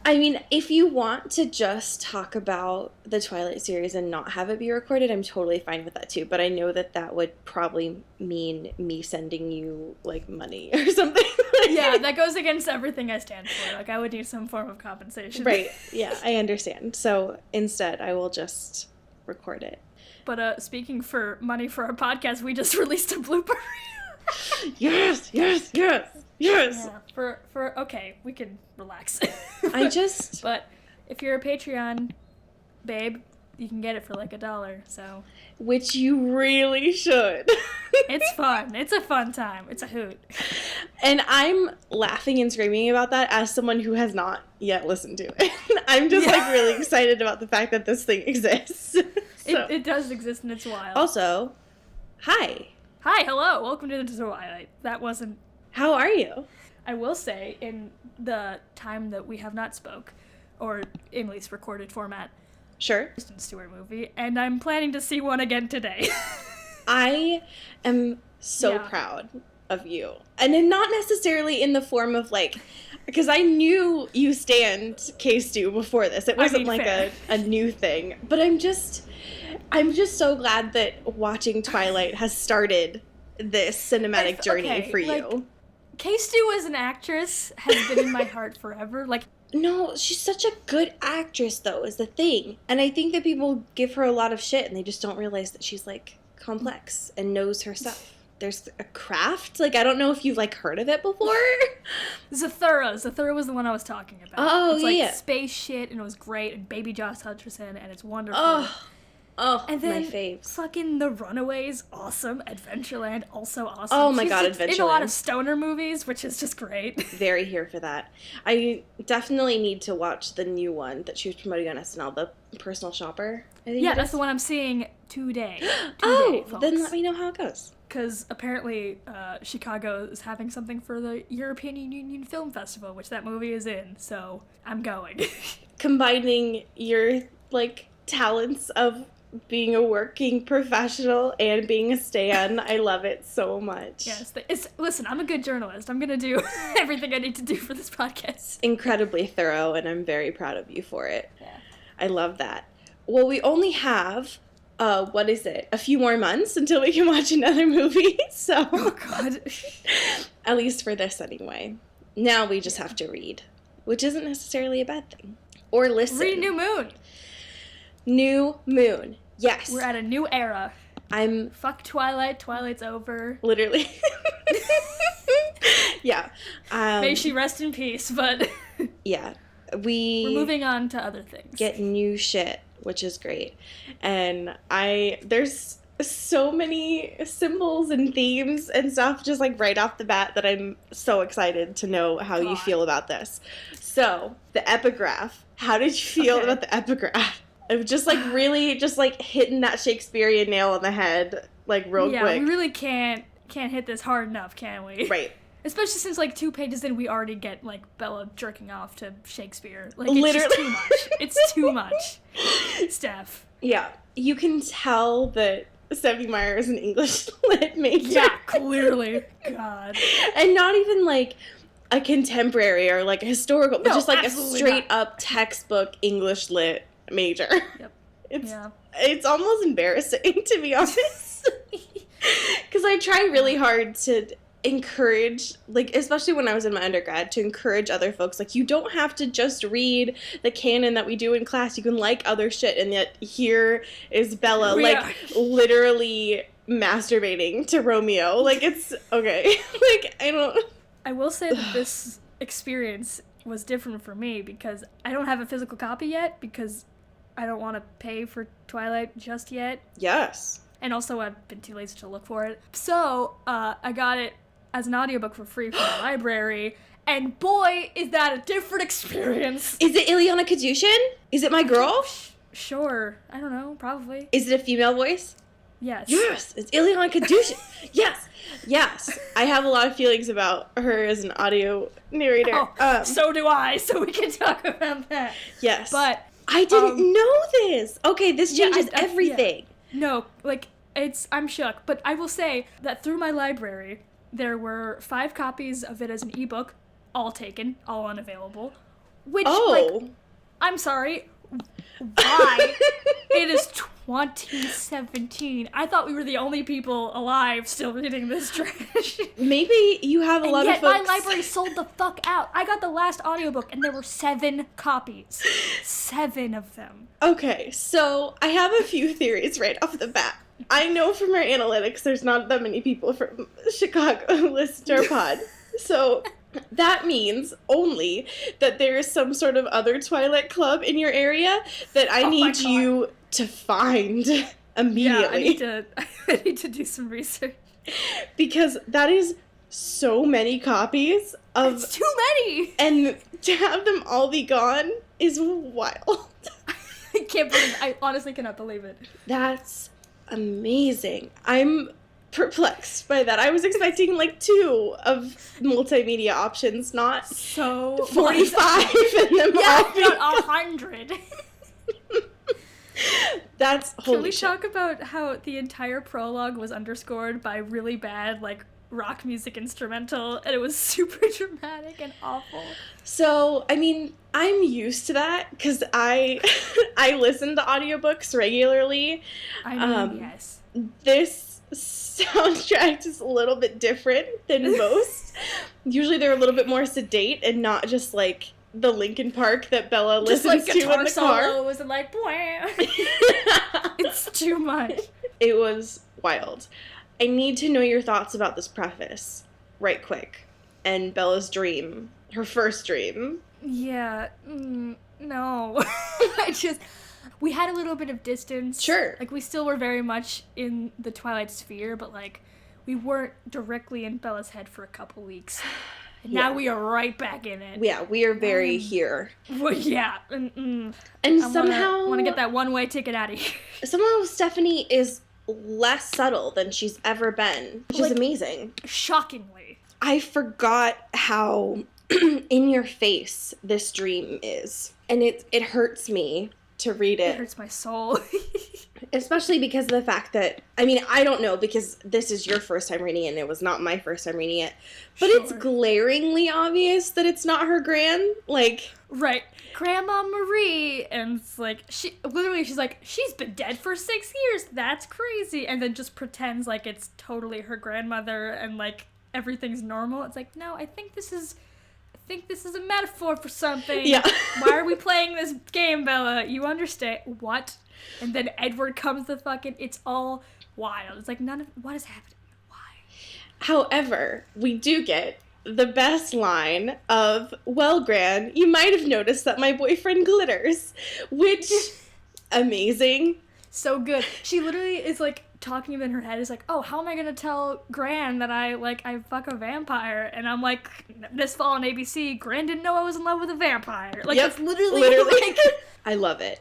I mean, if you want to just talk about the Twilight series and not have it be recorded, I'm totally fine with that too. But I know that would probably mean me sending you, like, money or something. Yeah, that goes against everything I stand for. Like, I would need some form of compensation. Right. Yeah, I understand. So instead, I will just record it. But speaking for money for our podcast, we just released a blooper. Yes. Yeah, okay, we can relax. But if you're a Patreon babe, you can get it for like $1, so. Which you really should. It's fun. It's a fun time. It's a hoot. And I'm laughing and screaming about that as someone who has not yet listened to it. I'm just like really excited about the fact that this thing exists. So. It does exist and it's wild. Also, hi. Hi, hello. Welcome to the Twilight. That wasn't... How are you? I will say, in the time that we have not spoke, or in least recorded format, sure, Kristen Stewart movie, and I'm planning to see one again today. I am so proud of you. And then not necessarily in the form of, like, because I knew you stand K-Stu before this. It wasn't a new thing. But I'm just so glad that watching Twilight has started this cinematic journey for you. Like, K-Stu as an actress has been in my heart forever. Like, no, she's such a good actress, though, is the thing. And I think that people give her a lot of shit, and they just don't realize that she's, like, complex and knows her stuff. There's a craft. Like, I don't know if you've, like, heard of it before. Zathura. Zathura was the one I was talking about. Oh, it's like space shit, and it was great, and baby Josh Hutcherson, and it's wonderful. Oh, and then my faves. Fucking The Runaways, awesome. Adventureland, also awesome. Oh my god, Adventureland. In a lot of stoner movies, which is just great. Very here for that. I definitely need to watch the new one that she was promoting on SNL, The Personal Shopper. I think that's the one I'm seeing today. Folks. Then let me know how it goes. Because apparently Chicago is having something for the European Union Film Festival, which that movie is in, so I'm going. Combining your, like, talents of being a working professional and being a stan, I love it so much. Yes, listen, I'm a good journalist. I'm gonna do everything I need to do for this podcast. Incredibly thorough, and I'm very proud of you for it. Yeah. I love that. Well, we only have, a few more months until we can watch another movie, so. Oh, God. At least for this, anyway. Now we just have to read, which isn't necessarily a bad thing. Or listen. Read New Moon. New Moon. Yes. We're at a new era. Fuck Twilight. Twilight's over. Literally. Yeah. May she rest in peace, but... Yeah. We're moving on to other things. Get new shit, which is great. And there's so many symbols and themes and stuff just, like, right off the bat that I'm so excited to know how you feel about this. So, the epigraph. How did you feel about the epigraph? Of just, like, really just, like, hitting that Shakespearean nail on the head, like, real quick. Yeah, we really can't hit this hard enough, can we? Right. Especially since, like, 2 pages in, we already get, like, Bella jerking off to Shakespeare. Like, it's just too much. It's too much. Steph. Yeah. You can tell that Stephanie Meyer is an English lit major. Yeah, clearly. God. And not even, like, a contemporary or, like, a historical, but just, like, a straight-up textbook English lit major. Yep. It's almost embarrassing, to be honest. Because I try really hard to encourage, like, especially when I was in my undergrad, to encourage other folks, like, you don't have to just read the canon that we do in class, you can like other shit, and yet here is Bella, literally masturbating to Romeo. Like, it's, okay. Like, I will say that this experience was different for me, because I don't have a physical copy yet, because I don't want to pay for Twilight just yet. Yes. And also, I've been too lazy to look for it. So, I got it as an audiobook for free from the library, and boy, is that a different experience. Is it Ileana Kadushin? Is it my girl? Sure. I don't know. Probably. Is it a female voice? Yes. Yes! It's Ileana Kadushin! Yes! Yes! I have a lot of feelings about her as an audio narrator. So do I, so we can talk about that. Yes. But... I didn't know this! Okay, this changes everything. Yeah. No, like, I'm shook. But I will say that through my library, there were 5 copies of it as an ebook, all taken, all unavailable. Which, like, I'm sorry, why? It is 2017. I thought we were the only people alive still reading this trash. Maybe you have a lot of folks... my library sold the fuck out. I got the last audiobook, and there were 7 copies. 7 of them. Okay, so I have a few theories right off the bat. I know from our analytics there's not that many people from Chicago who listen to our pod. So that means only that there is some sort of other Twilight club in your area that I need you to find immediately. Yeah, I need to do some research. Because that is so many copies of... It's too many! And to have them all be gone is wild. I honestly cannot believe it. That's amazing. I'm perplexed by that. I was expecting like 2 of multimedia options, not so 45 and them all being not 100. That's holy Can we shit. talk about how the entire prologue was underscored by really bad, like, rock music instrumental, and it was super dramatic and awful? So, I mean, I'm used to that, because I listen to audiobooks regularly. I mean, yes. This soundtrack is a little bit different than most. Usually they're a little bit more sedate and not just, like, the Linkin Park that Bella listens to in the car. Just like guitar solos and like, it's too much. It was wild. I need to know your thoughts about this preface, right quick. And Bella's dream, her first dream. Yeah, no. We had a little bit of distance. Sure. Like, we still were very much in the Twilight sphere, but, like, we weren't directly in Bella's head for a couple weeks. And now we are right back in it. Yeah, we are very here. Well, yeah. And somehow... I want to get that one-way ticket out of here. Somehow Stephanie is less subtle than she's ever been, which is amazing. Shockingly. I forgot how in your face this dream is. And it hurts me to read it. It hurts my soul. Especially because of the fact that, I mean, I don't know, because this is your first time reading it, and it was not my first time reading it, but It's glaringly obvious that it's not her gran, like... Right. Grandma Marie, and it's like, she's like, she's been dead for 6 years, that's crazy, and then just pretends like it's totally her grandmother, and like, everything's normal. It's like, no, I think this is a metaphor for something. Yeah. Why are we playing this game, Bella? You understand. What? And then Edward comes to fucking... It's all wild. It's like, what is happening? Why? However, we do get the best line of, well, Gran, you might have noticed that my boyfriend glitters. Which, amazing. So good. She literally is, like, talking in her head. Is like, oh, how am I gonna tell Gran that I fuck a vampire? And I'm like, this fall on ABC, Gran didn't know I was in love with a vampire. Like, yep, it's literally. Like... I love it.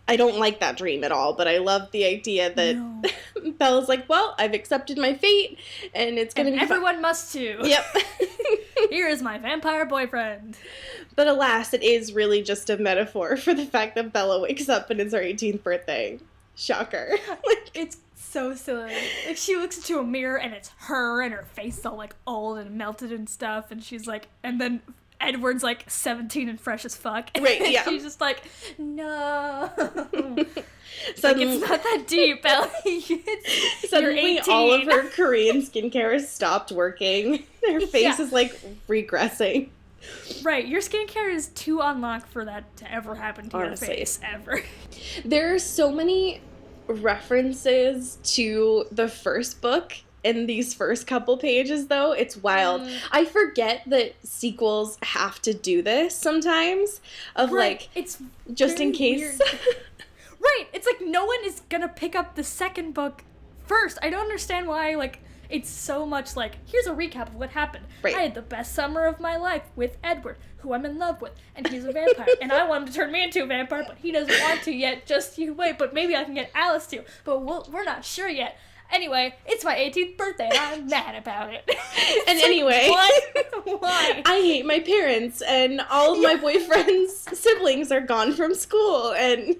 I don't like that dream at all, but I love the idea that Bella's like, well, I've accepted my fate, and it's gonna be everyone must too. Yep. Here is my vampire boyfriend. But alas, it is really just a metaphor for the fact that Bella wakes up and it's her 18th birthday. Shocker. Like, it's so silly. Like, she looks into a mirror and it's her, and her face is all like old and melted and stuff, and she's like, and then Edward's like 17 and fresh as fuck. Right, yeah. She's just like, no. Suddenly, like, it's not that deep, Ellie. Suddenly all of her Korean skincare has stopped working. Her face is like regressing. Right, your skincare is too unlocked for that to ever happen to your face, ever. There are so many references to the first book in these first couple pages, though. It's wild. I forget that sequels have to do this sometimes, of like, it's just in case. Right, it's like no one is gonna pick up the second book first. I don't understand why, like, it's so much like, here's a recap of what happened. Right. I had the best summer of my life with Edward, who I'm in love with, and he's a vampire. And I want him to turn me into a vampire, but he doesn't want to yet. Just you wait, but maybe I can get Alice to. But we're not sure yet. Anyway, it's my 18th birthday, and I'm mad about it. And anyway, what? Why? I hate my parents, and all of my boyfriend's siblings are gone from school, and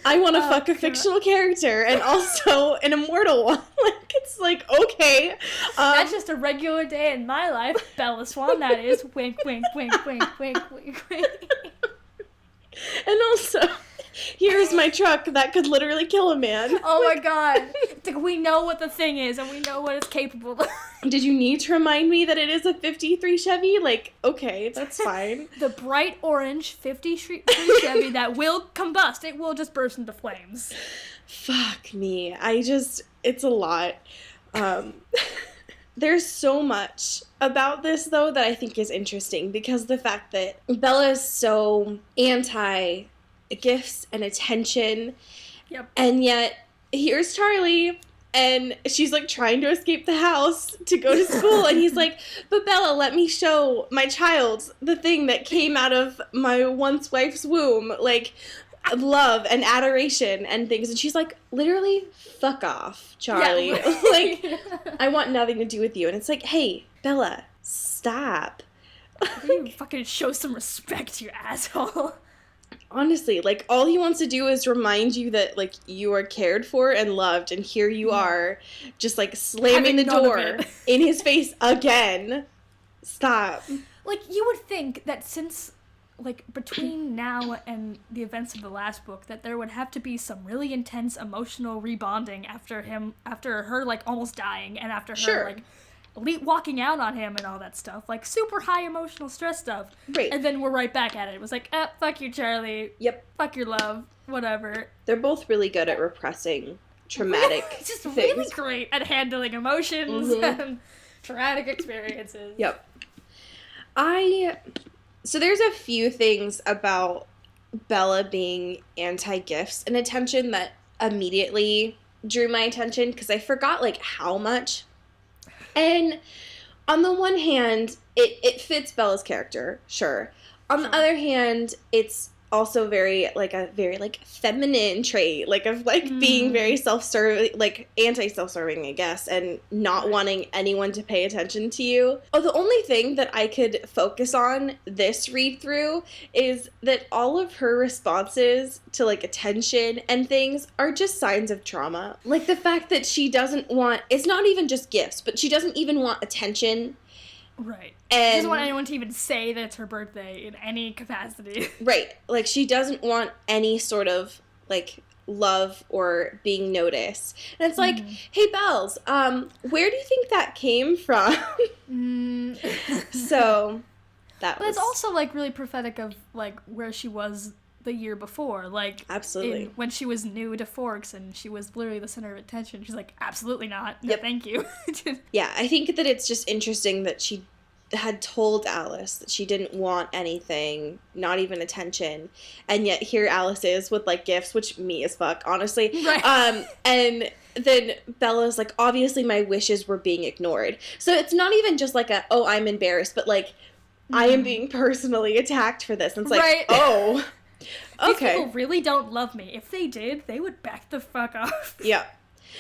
I want to fuck a fictional character, and also an immortal one. Like, it's Like, okay. That's just a regular day in my life. Bella Swan, that is. Wink, wink, wink, wink, wink, wink, wink. And also, here's my truck that could literally kill a man. Oh my god. It's like, we know what the thing is, and we know what it's capable of. Did you need to remind me that it is a 53 Chevy? Like, okay, that's fine. The bright orange 53 Chevy that will combust. It will just burst into flames. Fuck me. It's a lot. There's so much about this, though, that I think is interesting, because the fact that Bella is so anti-gifts and attention, Yep. and yet here's Charlie, and she's, like, trying to escape the house to go to school, and he's like, but Bella, let me show my child the thing that came out of my once wife's womb, like, love and adoration and things. And she's like, literally, fuck off, Charlie. Yeah. Like, I want nothing to do with you. And it's like, hey, Bella, stop. You fucking show some respect, you asshole. Honestly, like, all he wants to do is remind you that, like, you are cared for and loved, and here you are, just, like, slamming the door in his face again. Stop. Like, you would think that since, like, between now and the events of the last book, that there would have to be some really intense emotional rebonding after her, like, almost dying, and after her, like, walking out on him and all that stuff. Like, super high emotional stress stuff. Right. And then we're right back at it. It was like, fuck you, Charlie. Yep. Fuck your love. Whatever. They're both really good at repressing traumatic Just things. really great at handling emotions and traumatic experiences. Yep. So there's a few things about Bella being anti-gifts and attention that immediately drew my attention, because I forgot, like, how much. And on the one hand, it fits Bella's character, sure. On the other hand, it's also very, like, feminine trait, like, of, like, being very self-serving, like, anti-self-serving, I guess, and not wanting anyone to pay attention to you. Oh, the only thing that I could focus on this read-through is that all of her responses to, like, attention and things are just signs of trauma. Like, the fact that she doesn't want, it's not even just gifts, but she doesn't even want attention. Right. And she doesn't want anyone to even say that it's her birthday in any capacity. Right. Like, she doesn't want any sort of, like, love or being noticed. And it's like, hey, Bells, where do you think that came from? So, But it's also, like, really prophetic of, like, where she was the year before. Like, absolutely. When she was new to Forks and she was literally the center of attention. She's like, absolutely not. No, thank you. Yeah, I think that it's just interesting that she had told Alice that she didn't want anything, not even attention, and yet here Alice is with, like, gifts, which me as fuck, honestly. Right. And then Bella's like, obviously my wishes were being ignored. So it's not even just like oh, I'm embarrassed, but, like, I am being personally attacked for this. And it's like, right. Oh, okay. These people really don't love me. If they did, they would back the fuck off. Yeah.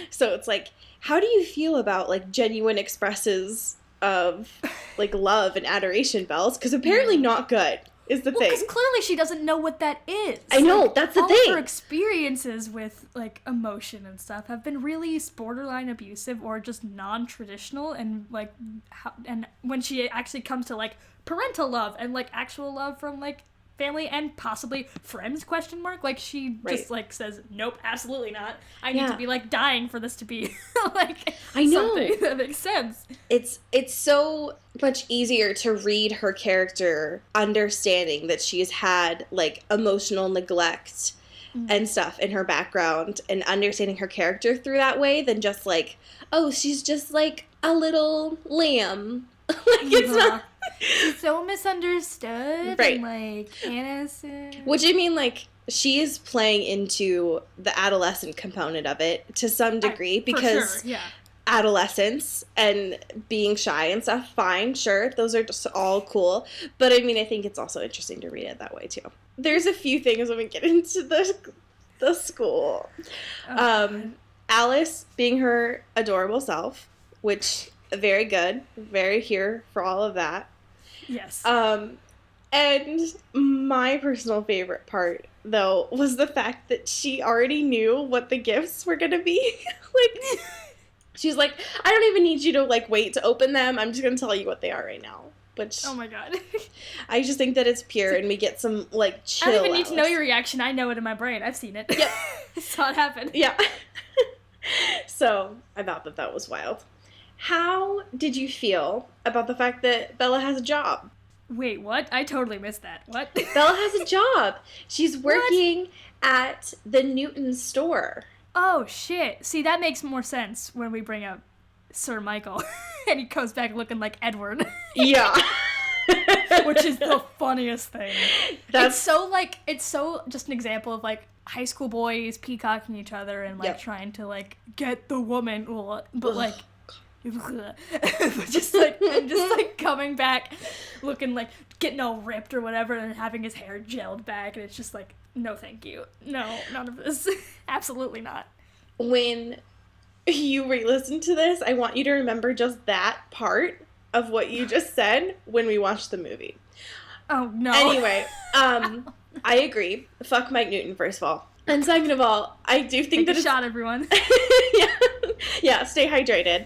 So it's like, how do you feel about, like, genuine expresses of, like, love and adoration, Bells? Because apparently not good is the thing. Because clearly she doesn't know what that is. I know, that's the thing. All of her experiences with, like, emotion and stuff have been really borderline abusive or just non-traditional, and, like, and when she actually comes to, like, parental love and, like, actual love from, like, family and possibly friends, ? Like, she just, like, says, nope, absolutely not. I need to be, like, dying for this to be, like, I know. something that makes sense. It's so much easier to read her character understanding that she's had, like, emotional neglect and stuff in her background, and understanding her character through that way than just, like, oh, she's just, like, a little lamb. Like, it's not... She's so misunderstood, right? And, like, innocent. Which, I mean, like, she is playing into the adolescent component of it to some degree, because adolescence and being shy and stuff, fine, sure, those are just all cool. But I mean, I think it's also interesting to read it that way too. There's a few things when we get into the school. Alice being her adorable self, which very good, very here for all of that. Yes. And my personal favorite part, though, was the fact that she already knew what the gifts were going to be. Like, She's like, I don't even need you to, like, wait to open them. I'm just going to tell you what they are right now. Which, oh my god. I just think that it's pure, and we get some, like, chill I don't even need Alice. to know your reaction. I know it in my brain. I've seen it. Yep. I saw it happen. Yeah. So, I thought that that was wild. How did you feel about the fact that Bella has a job? Wait, what? I totally missed that. What? Bella has a job. She's working at the Newton store. Oh, shit. See, that makes more sense when we bring up Sir Michael. And he goes back looking like Edward. Yeah. Which is the funniest thing. That's It's so just an example of, like, high school boys peacocking each other and, like, Yep. trying to, like, get the woman. But, like, but just like coming back looking like getting all ripped or whatever and having his hair gelled back, and it's just like, no thank you, no, none of this. Absolutely not. When you re-listen to this, I want you to remember just that part of what you just said when we watched the movie. Oh no. Anyway, I agree. Fuck Mike Newton, first of all. And second of all, I do think Take that a shot, everyone. yeah, stay hydrated.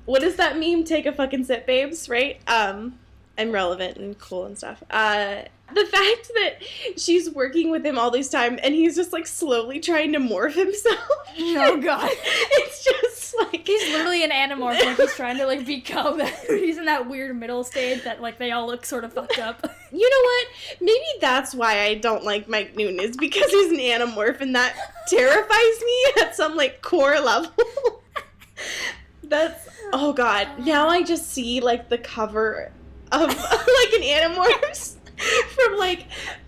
What is that meme? Take a fucking sip, babes, right? I'm relevant and cool and stuff. The fact that she's working with him all this time and he's just, like, slowly trying to morph himself. Oh, God. It's just, like... He's literally an animorph. Like, he's trying to, like, become that... He's in that weird middle stage that, like, they all look sort of fucked up. You know what? Maybe that's why I don't like Mike Newton, is because he's an animorph, and that terrifies me at some, like, core level. That's... Oh, God. Now I just see, like, the cover of, like, an Animorphs from, like,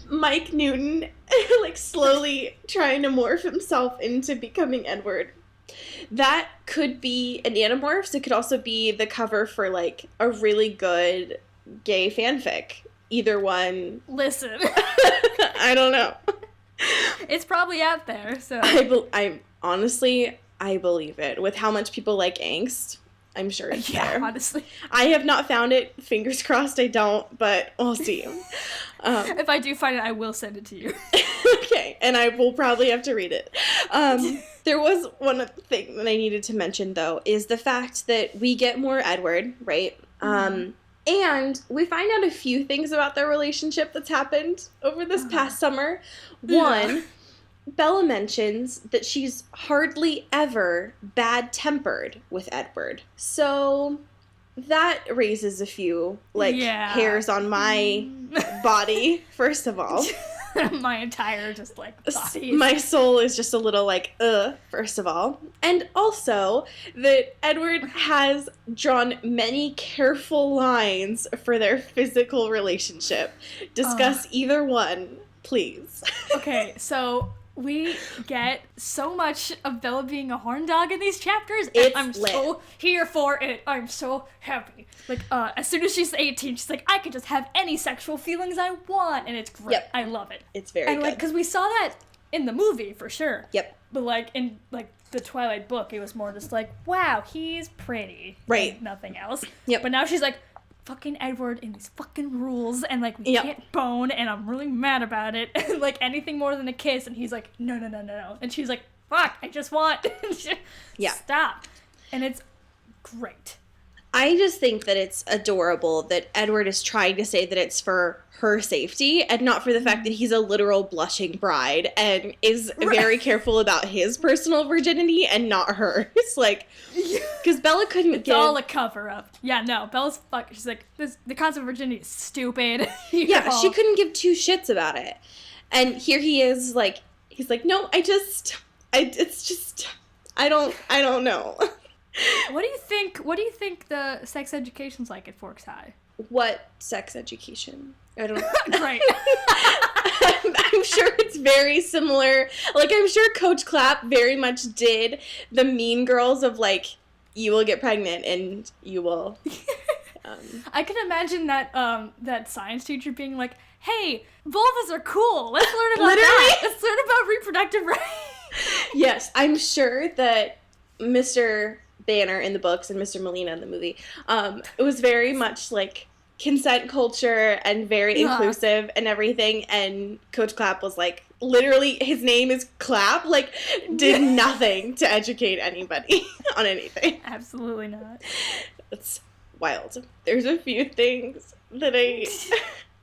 Mike Newton, like, slowly trying to morph himself into becoming Edward. That could be an Animorphs. It could also be the cover for, like, a really good gay fanfic. Either one. Listen. I don't know. It's probably out there, so... I honestly, I believe it. With how much people like angst, I'm sure it's there. Honestly. I have not found it. Fingers crossed I don't, but we'll see. If I do find it, I will send it to you. Okay, and I will probably have to read it. There was one thing that I needed to mention, though, is the fact that we get more Edward, right? And we find out a few things about their relationship that's happened over this past summer. One, Bella mentions that she's hardly ever bad-tempered with Edward. So that raises a few, like, hairs on my body, first of all. My entire, just, like, body. My soul is just a little, like, first of all. And also that Edward has drawn many careful lines for their physical relationship. Discuss either one, please. Okay, so... We get so much of Bella being a horn dog in these chapters, and It's I'm lit. so here for it. I'm so happy. Like, as soon as she's 18, she's like, I can just have any sexual feelings I want, and it's great. Yep. I love it. It's very and, good. like, because we saw that in the movie, for sure. Yep. But, like, in, like, the Twilight book, it was more just like, wow, he's pretty. Right. And nothing else. Yep. But now she's like, fucking Edward and these fucking rules, and, like, we Yep. can't bone, and I'm really mad about it, and, like, anything more than a kiss, and he's like, no, and she's like, fuck, I just want, Yeah. stop, and it's great. I just think that it's adorable that Edward is trying to say that it's for her safety and not for the fact that he's a literal blushing bride and is very careful about his personal virginity and not hers. Like, because Bella couldn't It's give... all a cover-up. Yeah, no, Bella's she's like, the concept of virginity is stupid. Yeah, she couldn't give two shits about it. And here he is, like, he's like, no, I don't know. What do you think the sex education's like at Forks High? What sex education? I don't know. Great. I'm sure it's very similar. Like, I'm sure Coach Clapp very much did the Mean Girls of, like, you will get pregnant and you will... I can imagine that science teacher being like, hey, vulvas are cool. Let's learn about that. Let's learn about reproductive rights. Yes, I'm sure that Mr. Banner in the books and Mr. Molina in the movie, it was very much, like, consent culture and very inclusive and everything, and Coach Clapp was like, literally his name is Clap, like, did nothing to educate anybody on anything. Absolutely not. It's wild. There's a few things that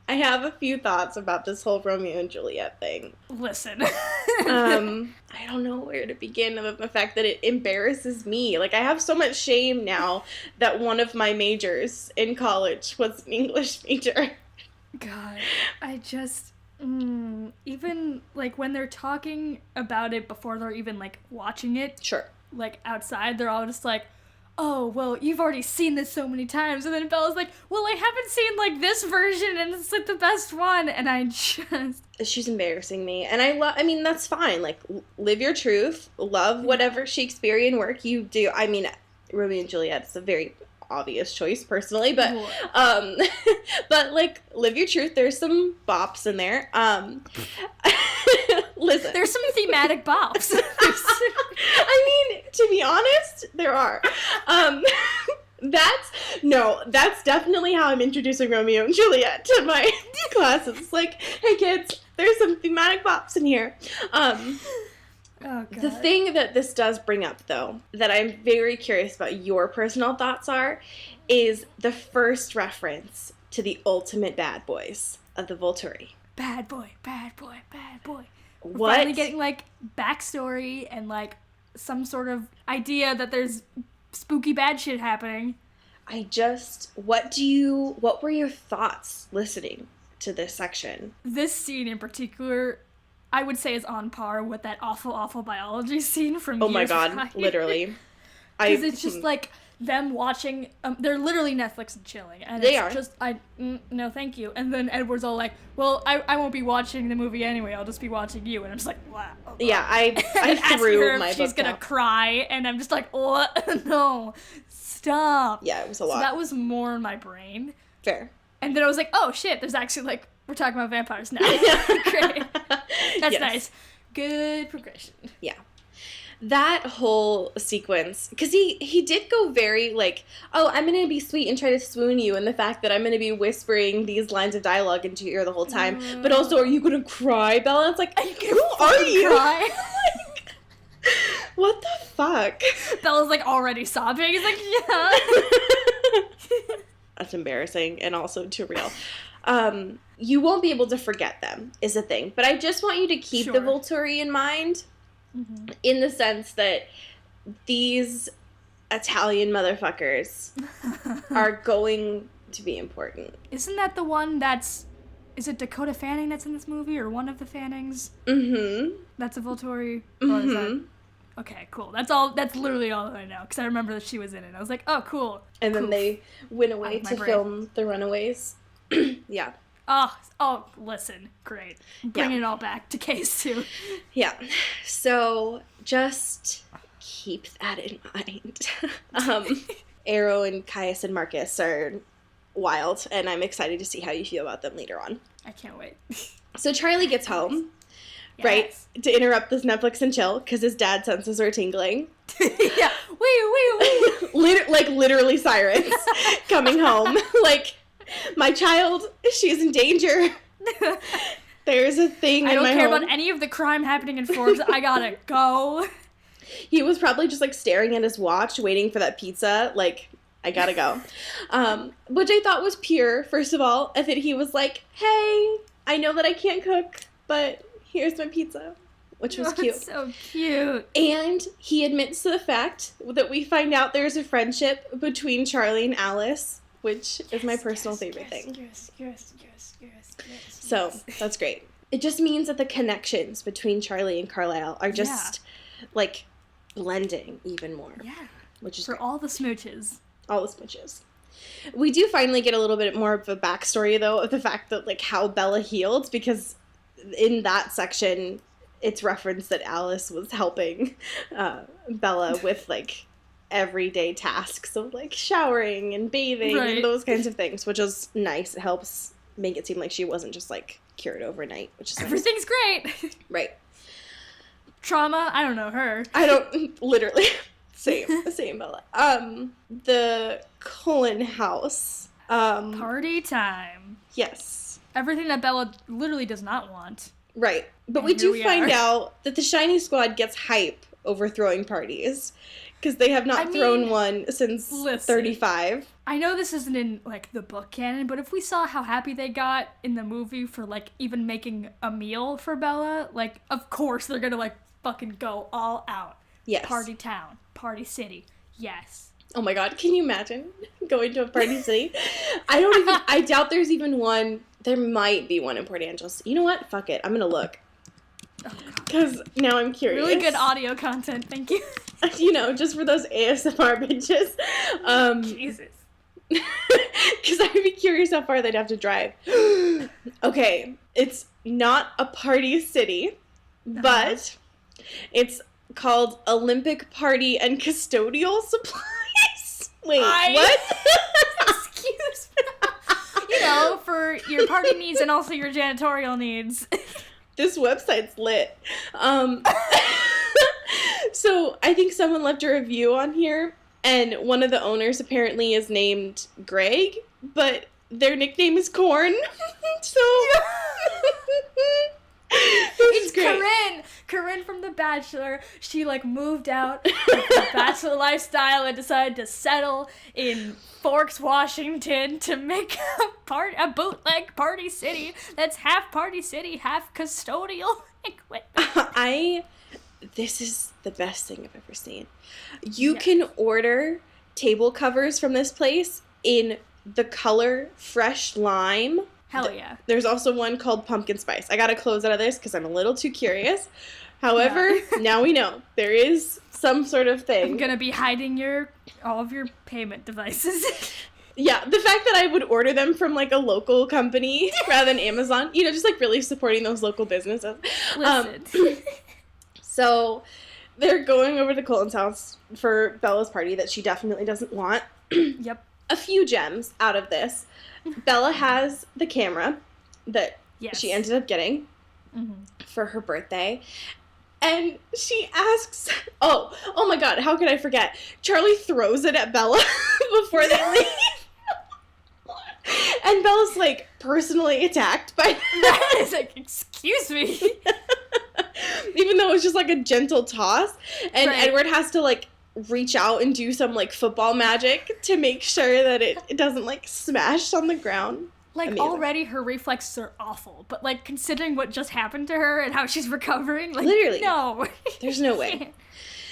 I have a few thoughts about this whole Romeo and Juliet thing. Listen. I don't know where to begin of the fact that it embarrasses me. Like, I have so much shame now that one of my majors in college was an English major. God, I just, even, like, when they're talking about it before they're even, like, watching it. Sure. Like, outside, they're all just like, oh, well, you've already seen this so many times. And then Bella's like, well, I haven't seen, like, this version, and it's, like, the best one. And I just... She's embarrassing me. And I mean, that's fine. Like, live your truth. Love whatever Shakespearean work you do. I mean, Romeo and Juliet is a very obvious choice, personally. But, but, like, live your truth. There's some bops in there. Listen. There's some thematic bops. I mean, to be honest, there are. That's definitely how I'm introducing Romeo and Juliet to my classes. Like, hey kids, there's some thematic bops in here. Oh, God. The thing that this does bring up, though, that I'm very curious about your personal thoughts is the first reference to the ultimate bad boys of the Volturi. Bad boy, bad boy, bad boy. We're What? finally getting, like, backstory and, like, some sort of idea that there's spooky bad shit happening. What were your thoughts listening to this section? This scene in particular, I would say, is on par with that awful, awful biology scene from Oh my years God, prior. Literally. Because it's just, like, them watching, they're literally Netflix and chilling. And They it's are. just, no thank you. And then Edward's all like, well, I won't be watching the movie anyway, I'll just be watching you. And I'm just like, wow. Yeah, I Asking threw her my if she's book gonna down. cry, and I'm just like, what? No, stop. Yeah, it was a So lot. that was more in my brain. Fair. And then I was like, oh shit, there's actually, like, we're talking about vampires now. Great. That's Yes. nice. Good progression. Yeah. That whole sequence, because he did go very, like, oh, I'm going to be sweet and try to swoon you, and the fact that I'm going to be whispering these lines of dialogue into your ear the whole time, but also, are you going to cry, Bella? It's like, who are you? Cry? Like, what the fuck? Bella's, like, already sobbing. He's like, yeah. That's embarrassing and also too real. You won't be able to forget them, is the thing. But I just want you to keep the Volturi in mind, in the sense that these Italian motherfuckers are going to be important. Isn't that the one is it Dakota Fanning that's in this movie, or one of the Fannings? Mm-hmm. That's a Volturi? Mm-hmm. Or is that... Okay, cool. That's literally all that I know, because I remember that she was in it. I was like, oh, cool. And then they went away to brain. film The Runaways. Yeah. Oh, listen. Great. Bringing it all back to Case 2. Yeah. So just keep that in mind. Arrow and Caius and Marcus are wild, and I'm excited to see how you feel about them later on. I can't wait. So Charlie gets home, Yes. right, to interrupt this Netflix and chill, because his dad's senses are tingling. Yeah. Wee. Literally sirens coming home. Like, my child, she's in danger. There's a thing in my home. I don't care about any of the crime happening in Forbes. I gotta go. He was probably just, like, staring at his watch, waiting for that pizza. Like, I gotta go. Which I thought was pure, first of all. And then he was like, hey, I know that I can't cook, but here's my pizza. Which was cute. So cute. And he admits to the fact that we find out there's a friendship between Charlie and Alice, which is my personal favorite thing. Yes. So, that's great. It just means that the connections between Charlie and Carlisle are just, like, blending even more. Yeah. Which is For great. all the smooches. All the smooches. We do finally get a little bit more of a backstory, though, of the fact that, like, how Bella healed, because in that section, it's referenced that Alice was helping Bella with, like, everyday tasks of, like, showering and bathing and those kinds of things, which is nice. It helps make it seem like she wasn't just, like, cured overnight, which is Everything's great. Right. Trauma, I don't know her. I don't, literally, same Bella. The Cullen house. Party time. Yes. Everything that Bella literally does not want. Right. But And we here do we find are. out that the Shiny Squad gets hype over throwing parties. Because they have not thrown one since listen. 35. I know this isn't in, like, the book canon, but if we saw how happy they got in the movie for, like, even making a meal for Bella, like, of course they're gonna, like, fucking go all out. Yes. Party town. Party city. Yes. Oh my god, can you imagine going to a party city? I doubt there's even one. There might be one in Port Angeles. You know what? Fuck it. I'm gonna look. Oh, God. Because now I'm curious. Really good audio content, thank you. You know, just for those ASMR bitches. Jesus. Because I'd be curious how far they'd have to drive. Okay, it's not a party city, but it's called Olympic Party and Custodial Supplies. Wait, what? Excuse me. You know, for your party needs and also your janitorial needs. This website's lit. So I think someone left a review on here, and one of the owners apparently is named Greg, but their nickname is Corn. So It's Corinne. Corinne from The Bachelor. She, like, moved out of the Bachelor lifestyle and decided to settle in Forks, Washington to make a bootleg party city that's half party city, half custodial equipment. This is the best thing I've ever seen. You can order table covers from this place in the color fresh lime. Hell yeah. There's also one called pumpkin spice. I gotta close out of this because I'm a little too curious. However, now we know there is some sort of thing. I'm gonna be hiding all of your payment devices. Yeah, the fact that I would order them from, like, a local company rather than Amazon, you know, just, like, really supporting those local businesses. Listen. So they're going over to Colton's house for Bella's party that she definitely doesn't want. Yep. A few gems out of this. Bella has the camera that she ended up getting for her birthday. And she asks, oh my god, how could I forget? Charlie throws it at Bella before they leave. And Bella's, like, personally attacked by that. It's like, excuse me. Even though it's just, like, a gentle toss. And Right. Edward has to, like, reach out and do some, like, football magic to make sure that it doesn't, like, smash on the ground. Like, Amazing. already her reflexes are awful, but, like, considering what just happened to her and how she's recovering, like, Literally. no. There's no way.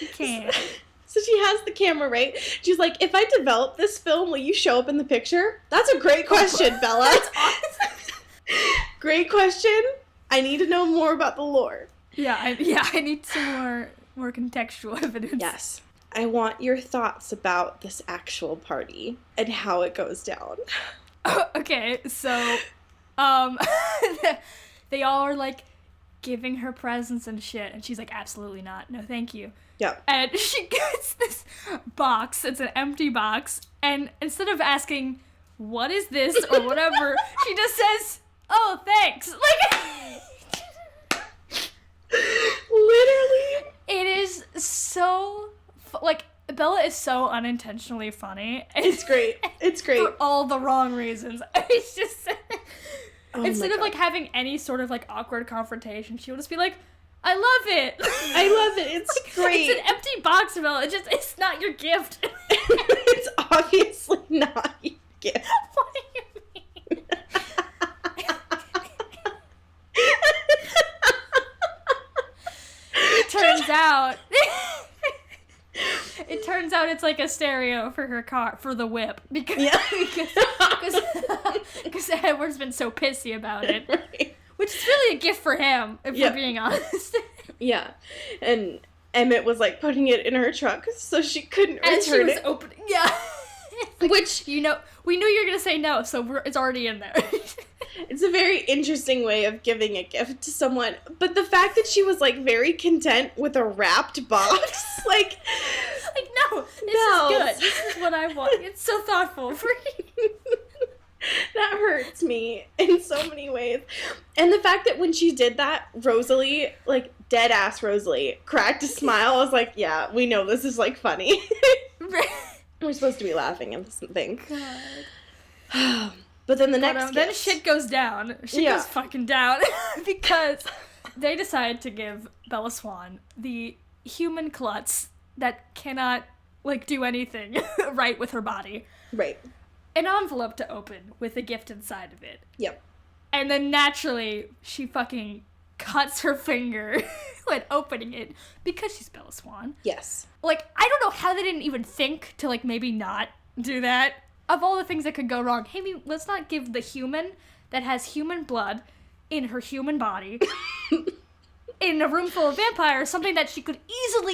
You can't. So she has the camera, right? She's like, if I develop this film, will you show up in the picture? That's a great question, Bella. That's awesome. Great question. I need to know more about the lore. I need some more contextual evidence. Yes. I want your thoughts about this actual party and how it goes down. Okay, so, they all are, like, giving her presents and shit, and she's like, absolutely not. No, thank you. Yeah. And she gets this box. It's an empty box. And instead of asking, what is this, or whatever, she just says, oh, thanks. Like, Literally. it is so, like, Bella is so unintentionally funny. It's great. It's great. For all the wrong reasons. It's just, instead of, God. like, having any sort of, like, awkward confrontation, she'll just be like, I love it. I love it. It's Like, great. It's an empty box, Bella. It's not your gift. It's obviously not your gift. What do you mean? It turns out it's like a stereo for her car, for the whip, because Edward's been so pissy about it. Right. Which is really a gift for him, if we're being honest. Yeah. And Emmett was, like, putting it in her truck so she couldn't return As she was it. opening, yeah. Which, you know, we knew you were gonna say no, so it's already in there. It's a very interesting way of giving a gift to someone. But the fact that she was, like, very content with a wrapped box, like, no, this is good. This is what I want. It's so thoughtful for you. that hurts me in so many ways. And the fact that when she did that, Rosalie, like, dead-ass Rosalie, cracked a smile. I was like, yeah, we know this is, like, funny. We're supposed to be laughing at this thing. God. But then the next then gift. shit goes down. Shit goes fucking down. Because they decide to give Bella Swan the human klutz that cannot, like, do anything right with her body. Right. An envelope to open with a gift inside of it. Yep. And then naturally, she fucking cuts her finger when opening it because she's Bella Swan. Yes. Like, I don't know how they didn't even think to, like, maybe not do that. Of all the things that could go wrong, hey, let's not give the human that has human blood in her human body in a room full of vampires something that she could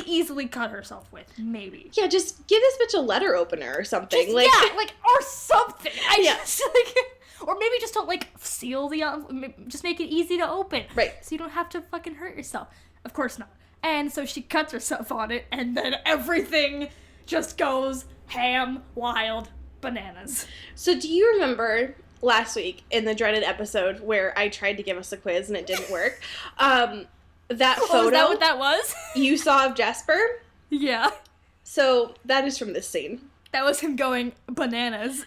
easily cut herself with, maybe. Yeah, just give this bitch a letter opener or something. Just, like, yeah, like, or something. Or maybe just don't, like, seal the, just make it easy to open. Right. So you don't have to fucking hurt yourself. Of course not. And so she cuts herself on it, and then everything just goes ham, wild, bananas. So do you remember last week in the dreaded episode where I tried to give us a quiz and it didn't work? That photo Is that what that was? you saw of Jasper? Yeah. So that is from this scene. That was him going bananas.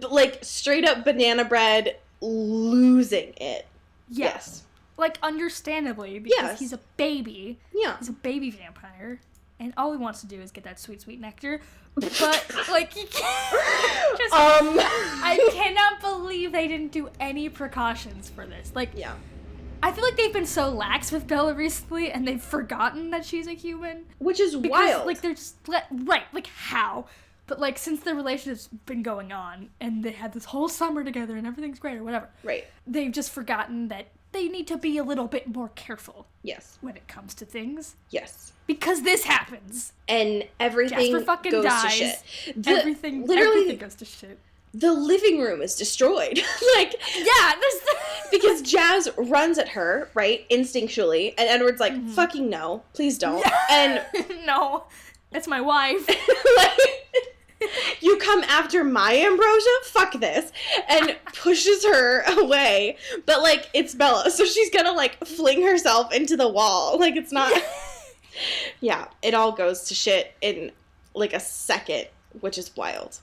Like, straight up banana bread, losing it. Yeah. Yes. Like, understandably, because Yes. he's a baby. Yeah. He's a baby vampire. And all he wants to do is get that sweet, sweet nectar. But, like, he can't. Just, I cannot believe they didn't do any precautions for this. Like, Yeah. I feel like they've been so lax with Bella recently, and they've forgotten that she's a human. Which is Because, wild. like, they're just, right, like, how? But, like, since their relationship's been going on, and they had this whole summer together, and everything's great, or whatever. Right. They've just forgotten that they need to be a little bit more careful. Yes. When it comes to things. Yes. Because this happens. And everything Jasper fucking goes dies. to shit. Everything goes to shit. The living room is destroyed. Like, yeah, because Jazz runs at her, right, instinctually, and Edward's like, fucking no, please don't. And no, that's my wife. like, you come after my Ambrosia? Fuck this. And pushes her away. But, like, it's Bella, so she's gonna, like, fling herself into the wall. Like, it's not... Yeah, it all goes to shit in, like, a second, which is wild.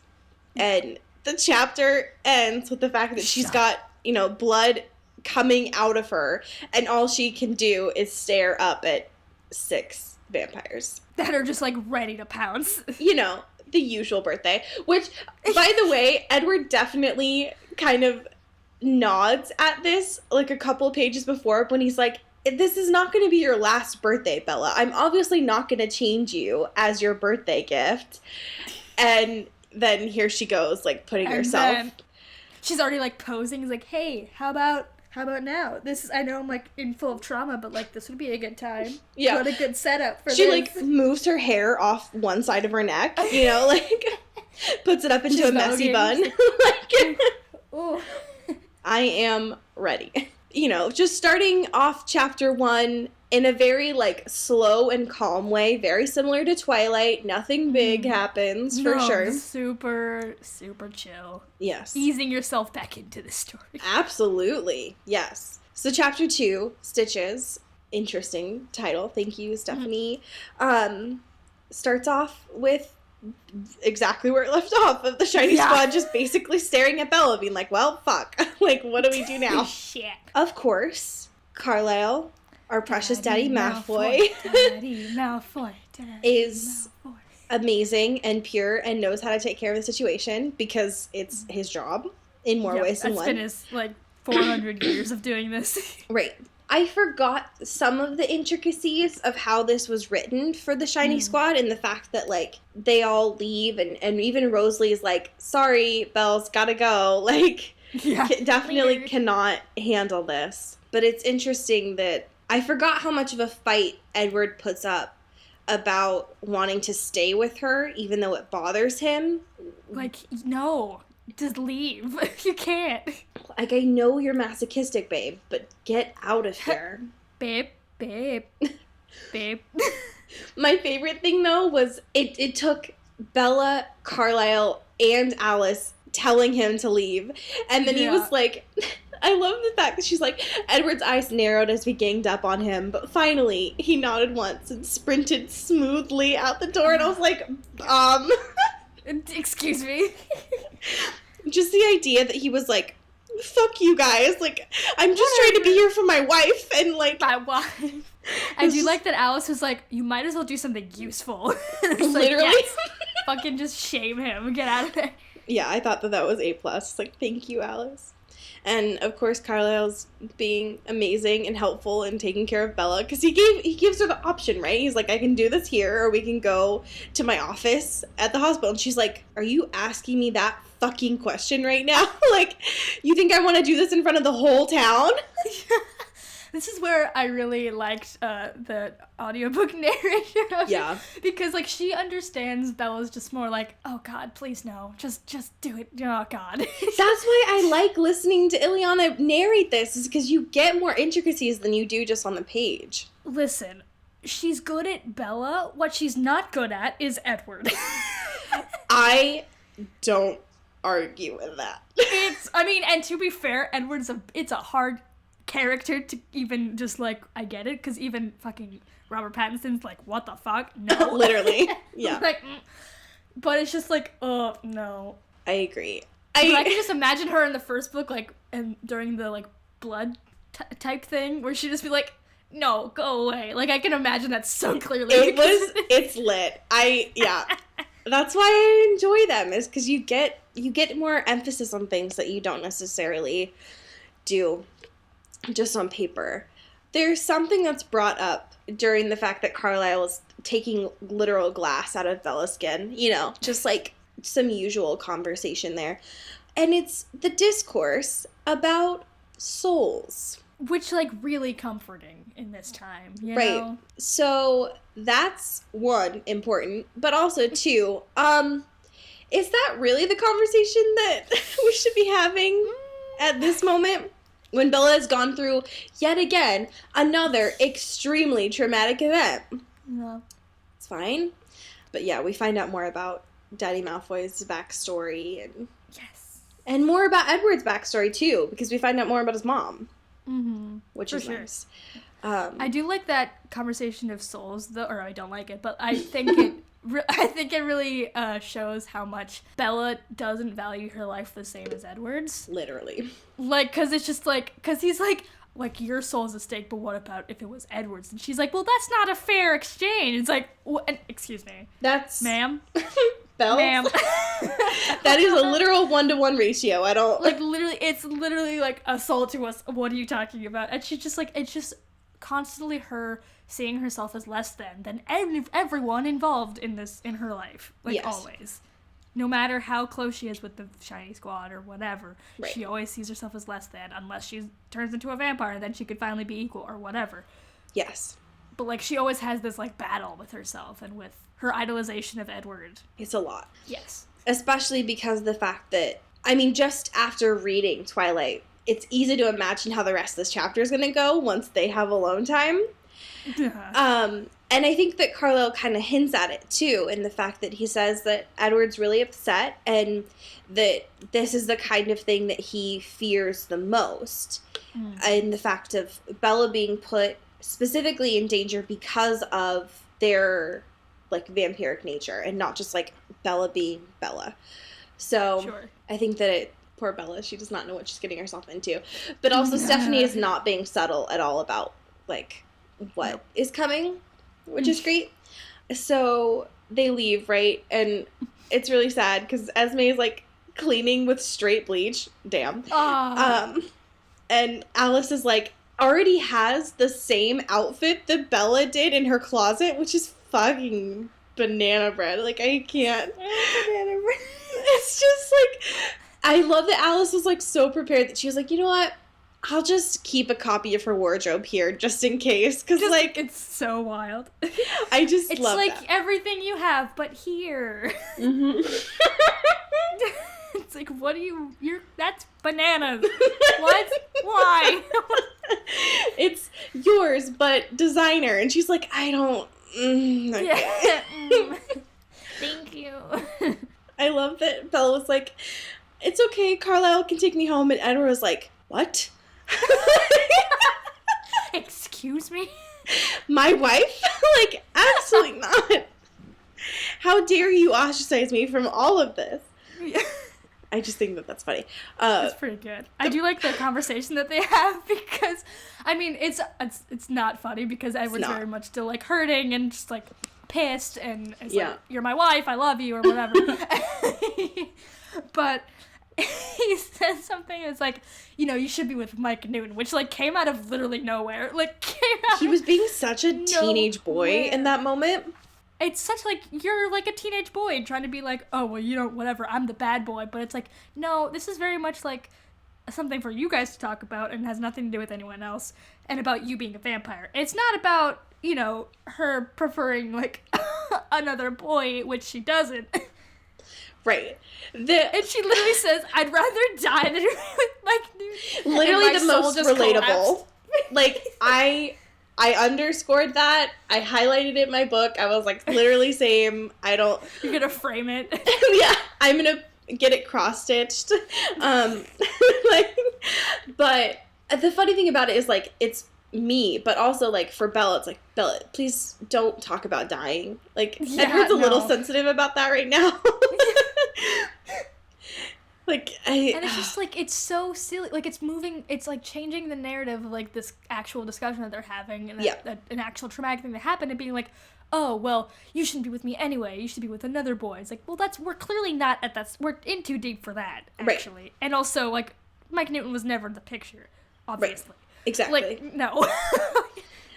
And the chapter ends with the fact that she's got, you know, blood coming out of her, and all she can do is stare up at 6 vampires. That are just, like, ready to pounce. You know, the usual birthday. Which, by the way, Edward definitely kind of nods at this, like, a couple pages before, when he's like, this is not going to be your last birthday, Bella. I'm obviously not going to change you as your birthday gift. And then here she goes, like, putting herself... She's already, like, posing. He's like, hey, how about now? I know I'm, like, in full of trauma, but, like, this would be a good time. Yeah. What a good setup for this. She, like, moves her hair off one side of her neck, you know, like, puts it up into a messy bun. Like, ooh. I am ready. You know, just starting off chapter 1 in a very, like, slow and calm way, very similar to Twilight. Nothing big happens, for sure. Super, super chill. Yes. Easing yourself back into the story. Absolutely. Yes. So chapter 2, Stitches, interesting title. Thank you, Stephanie. Starts off with exactly where it left off, of the Shiny Squad just basically staring at Bella, being like, well, fuck. Like, what do we do now? Shit. Of course, Carlisle, our precious Daddy Malfoy, Daddy Malfoy. is amazing and pure and knows how to take care of the situation because it's his job in more ways than one. That's been his, like, 400 years of doing this. Right. I forgot some of the intricacies of how this was written for the Shiny Squad, and the fact that, like, they all leave, and even Rosalie is like, sorry, Belle's gotta go. Like, definitely cannot handle this. But it's interesting that I forgot how much of a fight Edward puts up about wanting to stay with her, even though it bothers him. Like, no. Just leave. You can't. Like, I know you're masochistic, babe, but get out of here. Babe. My favorite thing, though, was it took Bella, Carlisle, and Alice telling him to leave. And then he was like... I love the fact that she's like, Edward's eyes narrowed as we ganged up on him, but finally, he nodded once and sprinted smoothly out the door, and I was like, Excuse me. Just the idea that he was like, fuck you guys. Like, I'm just trying to be here for my wife, and, like... My wife. I do like that Alice was like, you might as well do something useful. Literally. Like, yes. Fucking just shame him. Get out of there. Yeah, I thought that was A+. Like, thank you, Alice. And, of course, Carlisle's being amazing and helpful and taking care of Bella, because he gives her the option, right? He's like, I can do this here, or we can go to my office at the hospital. And she's like, are you asking me that fucking question right now? Like, you think I want to do this in front of the whole town? This is where I really liked the audiobook narration of it. Because, like, she understands Bella's just more like, oh, God, please no. Just do it. Oh, God. That's why I like listening to Ileana narrate this, is because you get more intricacies than you do just on the page. Listen, she's good at Bella. What she's not good at is Edward. I don't argue with that. And to be fair, Edward's it's a hard character to even just, like, I get it, because even fucking Robert Pattinson's like, what the fuck? No. Literally. Yeah. Like, but it's just like, oh, no. I agree. But I can just imagine her in the first book, like, and during the, like, blood type thing, where she'd just be like, no, go away. Like, I can imagine that so clearly. It's lit. That's why I enjoy them, is because you get more emphasis on things that you don't necessarily do just on paper. There's something that's brought up during the fact that Carlisle is taking literal glass out of Bella's skin, you know, just like some usual conversation there. And it's the discourse about souls. Which, like, really comforting in this time, you right. know? So that's one, important, but also two, is that really the conversation that we should be having at this moment? When Bella has gone through, yet again, another extremely traumatic event. No. It's fine. But yeah, we find out more about Daddy Malfoy's backstory. Yes. And more about Edward's backstory, too, because we find out more about his mom. Mm-hmm. Which is nice. I do like that conversation of souls, though, or I don't like it, but I think it really shows how much Bella doesn't value her life the same as Edward's. Literally. Like, because it's just like, because he's like, your soul's at stake, but what about if it was Edward's? And she's like, well, that's not a fair exchange. It's like, excuse me. That's... Ma'am? Bells? Ma'am. That is a literal 1-to-1 ratio. I don't... Like, literally, it's literally like assault to us. What are you talking about? And she's just like, it's just constantly her seeing herself as less than everyone involved in her life. Like, yes. Always. No matter how close she is with the Shiny Squad or whatever, right. She always sees herself as less than, unless she turns into a vampire, and then she could finally be equal or whatever. Yes. But, like, she always has this, like, battle with herself and with her idolization of Edward. It's a lot. Yes. Especially because of the fact that, I mean, just after reading Twilight, it's easy to imagine how the rest of this chapter is going to go once they have alone time. And I think that Carlisle kind of hints at it, too, in the fact that he says that Edward's really upset and that this is the kind of thing that he fears the most. And the fact of Bella being put specifically in danger because of their, like, vampiric nature and not just, like, Bella being Bella. So sure. I think that poor Bella, she does not know what she's getting herself into. But also Stephanie is not being subtle at all about, like, what is coming, which is great. So they leave, right? And it's really sad because Esme is, like, cleaning with straight bleach. Damn. And Alice is, like, already has the same outfit that Bella did in her closet, which is fucking banana bread. Like, I can't. Banana bread. It's just, like, I love that Alice was, like, so prepared that she was like, you know what? I'll just keep a copy of her wardrobe here just in case, because, like... It's so wild. I just love It's that. like everything you have, but here. Mm-hmm. It's like, what do that's bananas. What? Why? It's yours, but designer. And she's like, I don't... okay. Yeah. Thank you. I love that Bella was like, it's okay, Carlisle can take me home. And Edward was like, what? Excuse me? My wife? Like, absolutely not. How dare you ostracize me from all of this? Yeah. I just think that that's funny. It's pretty good. I do like the conversation that they have because, I mean, it's not funny because Edward's very much still, like, hurting and just, like, pissed and it's like, you're my wife, I love you, or whatever. But he says something that's like, you know, you should be with Mike Newton, which, like, came out of literally nowhere. Like, he was being such a teenage boy in that moment. It's such, like, you're, like, a teenage boy trying to be like, oh, well, you don't, whatever, I'm the bad boy. But it's like, no, this is very much, like, something for you guys to talk about and has nothing to do with anyone else and about you being a vampire. It's not about, you know, her preferring, like, another boy, which she doesn't. Right. And she literally says, I'd rather die than with Mike Newton. Literally the most relatable. Like, I underscored that. I highlighted it in my book. I was like, literally same. You're gonna frame it. Yeah, I'm gonna get it cross-stitched. But the funny thing about it is, like, it's me, but also, like, for Bella, it's like, Bella, please don't talk about dying. Like, Edward's a little sensitive about that right now. And it's just, like, it's so silly. Like, it's moving, it's, like, changing the narrative of, like, this actual discussion that they're having and an actual traumatic thing that happened and being like, oh, well, you shouldn't be with me anyway. You should be with another boy. It's like, well, we're clearly not at that, we're in too deep for that, actually. Right. And also, like, Mike Newton was never in the picture, obviously. Right. Exactly. Like, no.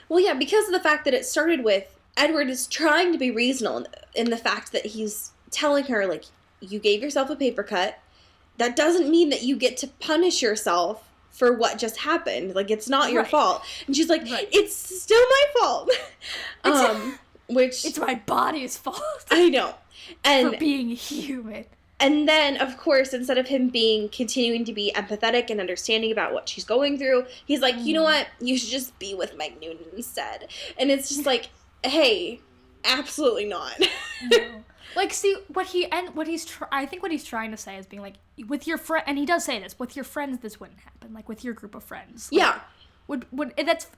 Well, yeah, because of the fact that it started with Edward is trying to be reasonable in the fact that he's telling her, like, you gave yourself a paper cut. That doesn't mean that you get to punish yourself for what just happened. Like, it's not your fault. And she's like, it's still my fault. Which... It's my body's fault. I know. And for being human. And then, of course, instead of him continuing to be empathetic and understanding about what she's going through, he's like, you know what? You should just be with Mike Newton instead. And it's just like, hey, absolutely not. No. Like, see, I think what he's trying to say is being like, with your friend, and he does say this, with your friends, this wouldn't happen. Like, with your group of friends. Like, yeah.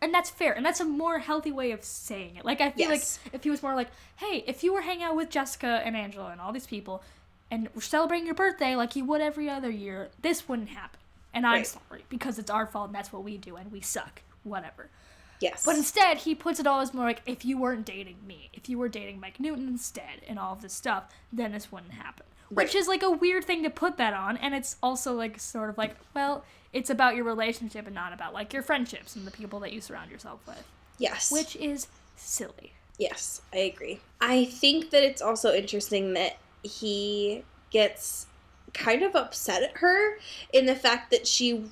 That's fair, and that's a more healthy way of saying it. Like, I feel like if he was more like, hey, if you were hanging out with Jessica and Angela and all these people, and we're celebrating your birthday like you would every other year, this wouldn't happen. And I'm sorry, because it's our fault and that's what we do, and we suck. Whatever. Yes. But instead, he puts it all as more like, if you weren't dating me, if you were dating Mike Newton instead, and all of this stuff, then this wouldn't happen. Right. Which is, like, a weird thing to put that on, and it's also, like, sort of like, well, it's about your relationship and not about, like, your friendships and the people that you surround yourself with. Yes. Which is silly. Yes, I agree. I think that it's also interesting that he gets kind of upset at her in the fact that she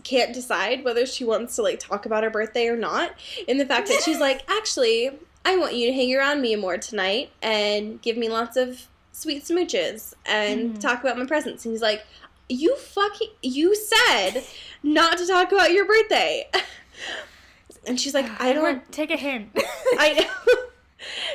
can't decide whether she wants to, like, talk about her birthday or not. In the fact that she's like, actually, I want you to hang around me more tonight and give me lots of sweet smooches and talk about my presents. And he's like, you said not to talk about your birthday. And she's like, I don't... Take a hint. I know.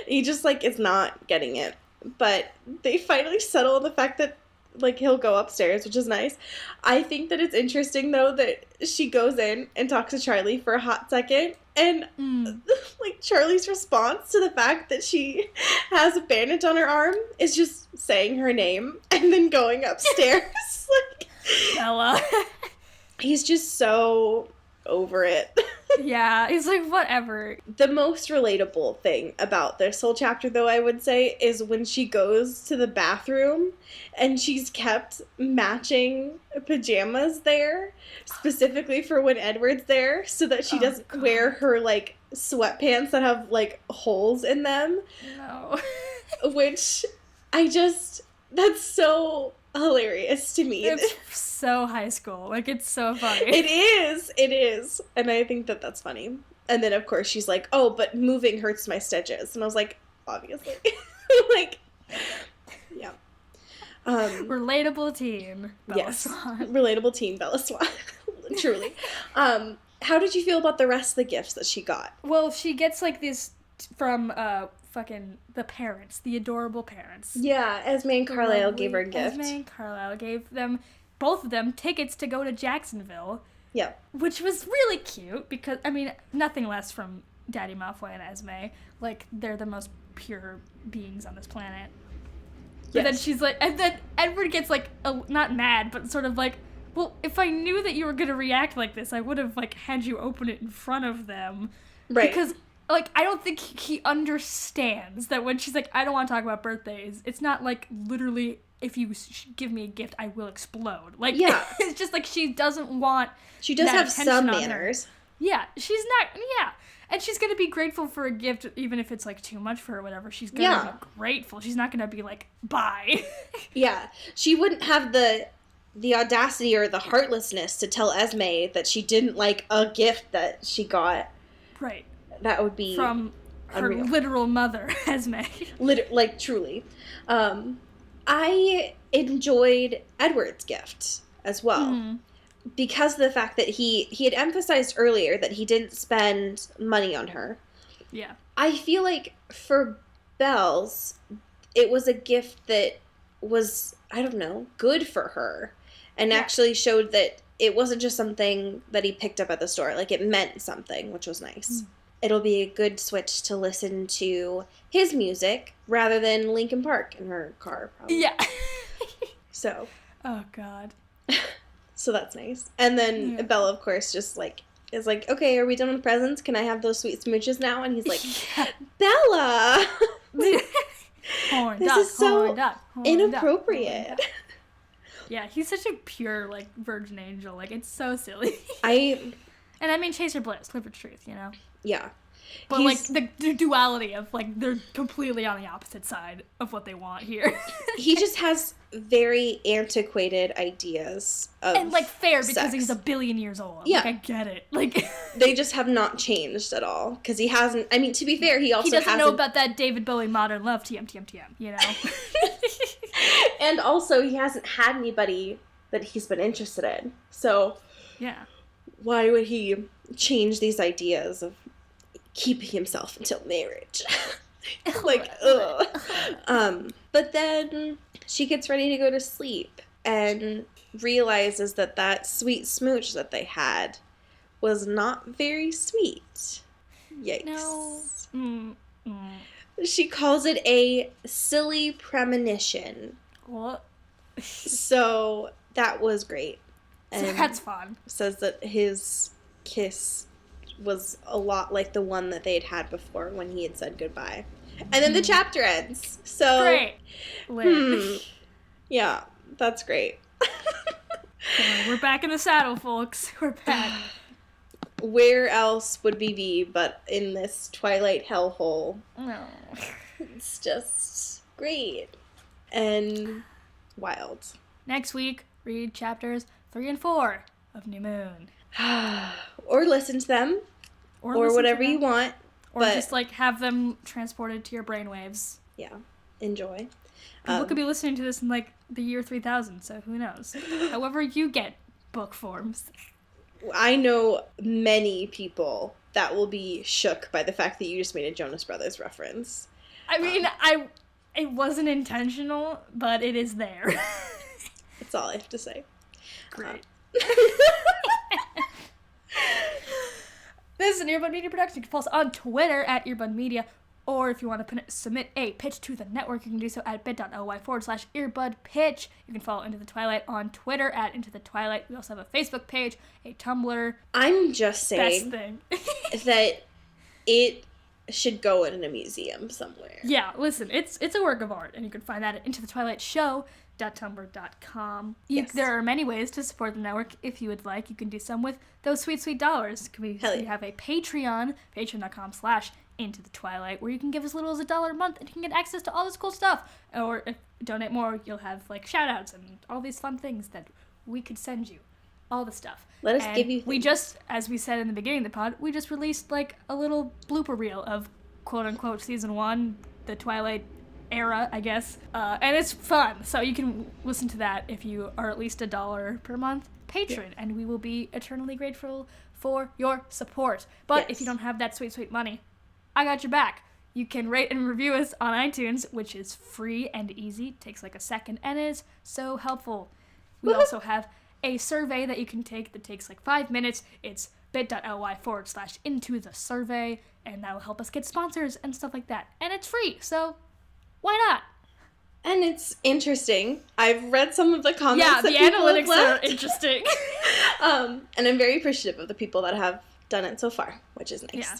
He just, like, is not getting it. But they finally settle on the fact that, like, he'll go upstairs, which is nice. I think that it's interesting, though, that she goes in and talks to Charlie for a hot second. And, like, Charlie's response to the fact that she has a bandage on her arm is just saying her name and then going upstairs. Like, Bella. He's just so over it. Yeah, he's like, whatever. The most relatable thing about this whole chapter, though, I would say, is when she goes to the bathroom and she's kept matching pajamas there, specifically for when Edward's there, so that she doesn't wear her, like, sweatpants that have, like, holes in them. No. Which, that's so hilarious to me. It's so high school. Like, it's so funny. It is. And I think that that's funny. And then, of course, she's like, oh, but moving hurts my stitches. And I was like, obviously. Like, yeah. Relatable teen, Bella Swan. Relatable teen, Bella Swan. Truly. How did you feel about the rest of the gifts that she got? Well, she gets, like, these from, fucking the parents, the adorable parents. Yeah, Esme and Carlisle gave her a gift. Esme and Carlisle gave them, both of them, tickets to go to Jacksonville. Yeah. Which was really cute because, I mean, nothing less from Daddy Malfoy and Esme. Like, they're the most pure beings on this planet. But then Yes. she's like, and then Edward gets like, not mad, but sort of like, well, if I knew that you were gonna react like this, I would have like had you open it in front of them. Right. Because like I don't think he understands that when she's like, I don't want to talk about birthdays. It's not like literally, if you give me a gift, I will explode. Like, Yeah. it's just like she doesn't want. She does that have attention some on her. manners. Yeah, she's not. Yeah, and she's gonna be grateful for a gift, even if it's like too much for her or whatever. She's gonna be grateful. She's not gonna be like, bye. Yeah. She wouldn't have the audacity or the heartlessness to tell Esme that she didn't like a gift that she got. Right. That would be From her unreal. literal mother, Esme. Like, truly. I enjoyed Edward's gift as well. Mm. Because of the fact that he had emphasized earlier that he didn't spend money on her. Yeah. I feel like for Belle's, it was a gift that was, I don't know, good for her. And actually showed that it wasn't just something that he picked up at the store. Like, it meant something, which was nice. It'll be a good switch to listen to his music rather than Linkin Park in her car, probably. Yeah. So. Oh, God. So that's nice. And then Bella, of course, just like is like, okay, are we done with presents? Can I have those sweet smooches now? And he's like, Bella! This is so inappropriate. Yeah, he's such a pure, like, virgin angel. Like, it's so silly. And I mean, Chaser Bliss, Clifford's truth, you know? Yeah. But, like, the duality of, like, they're completely on the opposite side of what they want here. He just has very antiquated ideas of and, like, fair, because sex. he's a billion years old. Yeah. Like, I get it. Like, they just have not changed at all. Because he hasn't, I mean, to be fair, he also doesn't know about that David Bowie modern love, TM, you know? And also, he hasn't had anybody that he's been interested in. So, yeah. Why would he change these ideas of keeping himself until marriage? Like, ugh. But then she gets ready to go to sleep and realizes that sweet smooch that they had was not very sweet. Yikes. No. She calls it a silly premonition. What? So that was great. And that's fun. Says that his kiss was a lot like the one that they'd had before when he had said goodbye. And then the chapter ends. So great. Yeah, that's great. We're back in the saddle, folks. We're back. Where else would we be but in this Twilight hellhole? No. It's just great and wild. Next week, read chapters 3 and 4 of New Moon. Or listen to them. Or whatever you want. Or just, like, have them transported to your brainwaves. Yeah. Enjoy. People could be listening to this in, like, the year 3000, so who knows? However you get book forms. I know many people that will be shook by the fact that you just made a Jonas Brothers reference. I mean, it wasn't intentional, but it is there. That's all I have to say. Great. This is an Earbud Media production. You can follow us on Twitter at Earbud Media, or if you want to submit a pitch to the network, you can do so at bit.ly/earbudpitch. You can follow Into the Twilight on Twitter at Into the Twilight. We also have a Facebook page, a Tumblr. I'm just saying Best thing. that it should go in a museum somewhere. Yeah, listen, it's a work of art, and you can find that at intothetwilightshow.tumblr.com. Yes. There are many ways to support the network if you would like. You can do some with those sweet, sweet dollars. We have a Patreon, patreon.com/Into the Twilight, where you can give as little as $1 a month, and you can get access to all this cool stuff. Or if you donate more, you'll have, like, shout-outs and all these fun things that we could send you. All the stuff. Let us give you things. We just, as we said in the beginning of the pod, we just released, like, a little blooper reel of quote-unquote Season 1, the Twilight era, I guess. And it's fun, so you can listen to that if you are at least $1 per month patron, and we will be eternally grateful for your support. But if you don't have that sweet, sweet money, I got your back. You can rate and review us on iTunes, which is free and easy, takes like a second, and is so helpful. We also have a survey that you can take that takes like 5 minutes. It's bit.ly/into the survey, and that will help us get sponsors and stuff like that. And it's free, so why not? And it's interesting. I've read some of the comments. Yeah, that the people have analytics left. are interesting. And I'm very appreciative of the people that have done it so far, which is nice. Yeah.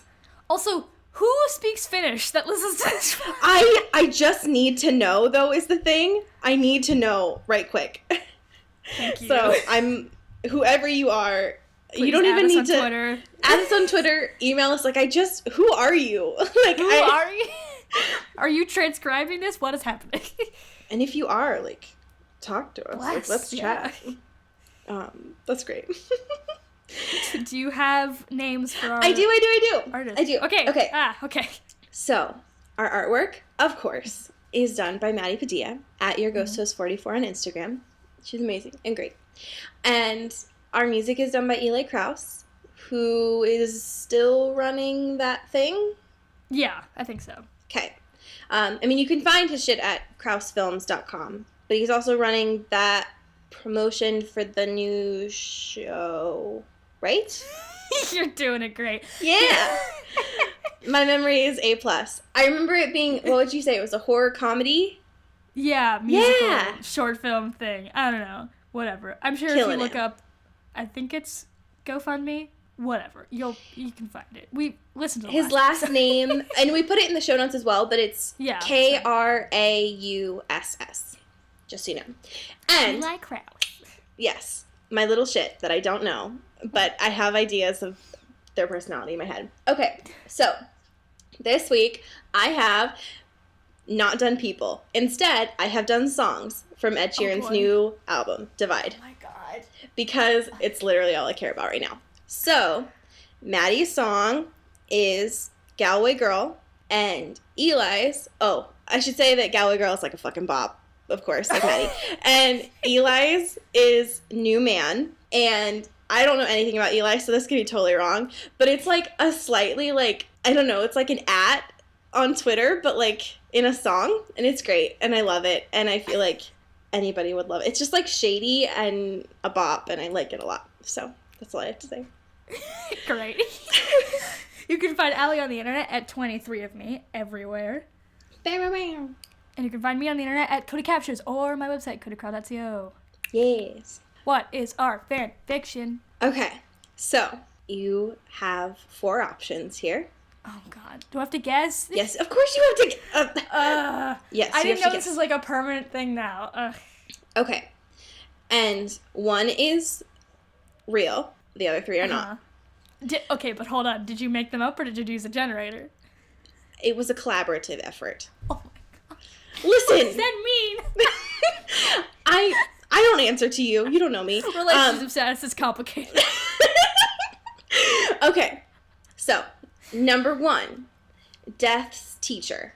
Also, who speaks Finnish that listens to this? I just need to know, though, is the thing. I need to know right quick. Thank you. So whoever you are, Please you don't even need to Twitter. add us on Twitter, email us. Like, who are you? Like, Who are you? Are you transcribing this? What is happening? And if you are, like, talk to us. Like, let's yeah. chat. That's great. Do you have names for our I do. artists? I do. Okay. Okay. Okay. So, our artwork, of course, is done by Maddie Padilla at YourGhostHost44 on Instagram. She's amazing and great. And our music is done by Eli Krause, who is still running that thing. Yeah, I think so. Okay. I mean, you can find his shit at krausefilms.com, but he's also running that promotion for the new show, right? You're doing it great. Yeah. My memory is A+. I remember it being, what would you say? It was a horror comedy? Yeah, musical Yeah. short film thing. I don't know. Whatever. I'm sure Killing if you look it. up, I think it's GoFundMe. Whatever. You can find it. We listen to the His last name, and we put it in the show notes as well, but it's Yeah, Krauss. Just so you know. And Eli Krause. yes, my little shit that I don't know, but I have ideas of their personality in my head. Okay, so this week I have not done people. Instead, I have done songs from Ed Sheeran's boy. new album, Divide, Oh my god. because it's literally all I care about right now. So, Maddie's song is Galway Girl, and Eli's, I should say that Galway Girl is like a fucking bop, of course, like Maddie. And Eli's is New Man, and I don't know anything about Eli, so this could be totally wrong, but it's like a slightly like, I don't know, it's like an on Twitter, but like in a song, and it's great, and I love it, and I feel like anybody would love it. It's just like shady and a bop, and I like it a lot, so that's all I have to say. Great. You can find Allie on the internet at 23 of me everywhere. Bam. And you can find me on the internet at Cody Captures or my website, codycrowd.co. Yes. What is our fan fiction? Okay, so you have 4 options here. Oh god. Do I have to guess? Yes, of course you have to. Yes, I you didn't have know to this guess. is like a permanent thing now. Ugh. Okay, and 1 is real. The other 3 are not. Okay, but hold on. Did you make them up or did you use a generator? It was a collaborative effort. Oh my god. Listen, What does that mean? I don't answer to you. You don't know me. Relationship status is complicated. Okay, so number 1, Death's Teacher.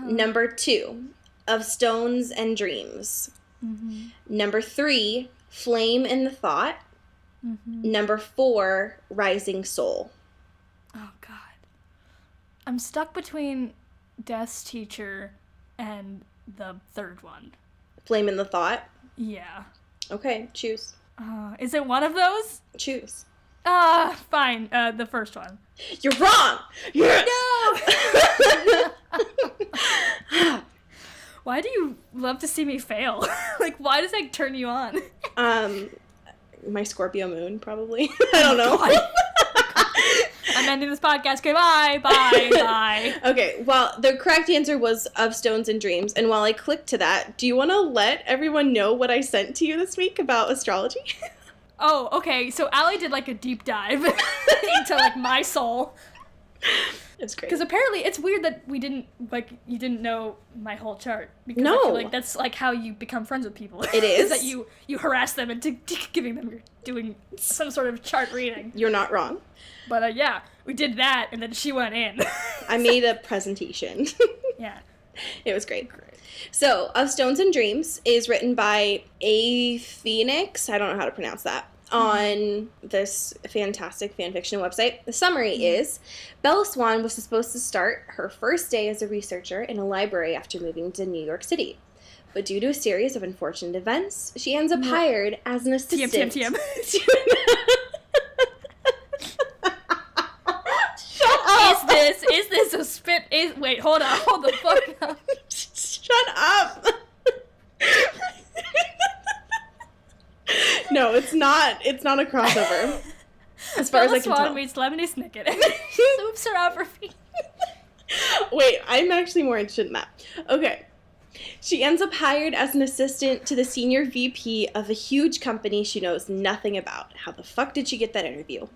Number 2, Of Stones and Dreams. Mm-hmm. Number 3, Flame in the Thought. Mm-hmm. Number 4, Rising Soul. Oh god. I'm stuck between Death's Teacher and the third one. Flame in the Thought. Yeah. Okay, choose. Is it one of those? Choose. Fine. The first one. You're wrong! Yes! No! Why do you love to see me fail? Like, why does that turn you on? My Scorpio moon, probably. I don't know. I'm ending this podcast. Okay, bye. Okay, well, the correct answer was Of Stones and Dreams, and while I clicked to that, do you want to let everyone know what I sent to you this week about astrology? Oh, okay, so Allie did, like, a deep dive into, like, my soul. It's great. Because apparently it's weird that you didn't know my whole chart. Because No. I feel like that's, like, how you become friends with people. It is. That you harass them into doing some sort of chart reading. You're not wrong. But, yeah, we did that, and then she went in. I made a presentation. Yeah. It was great. So, Of Stones and Dreams is written by A. Phoenix, I don't know how to pronounce that, on this fantastic fanfiction website. The summary is, Bella Swan was supposed to start her first day as a researcher in a library after moving to New York City. But due to a series of unfortunate events, she ends up hired as an assistant. TM. Shut up! Is this a spit? Wait, hold the fuck up. Shut up! it's not a crossover. As far as I can tell. meets Lemony Snicket. Swoops her out for feet. Wait, I'm actually more interested in that. Okay. She ends up hired as an assistant to the senior VP of a huge company she knows nothing about. How the fuck did she get that interview?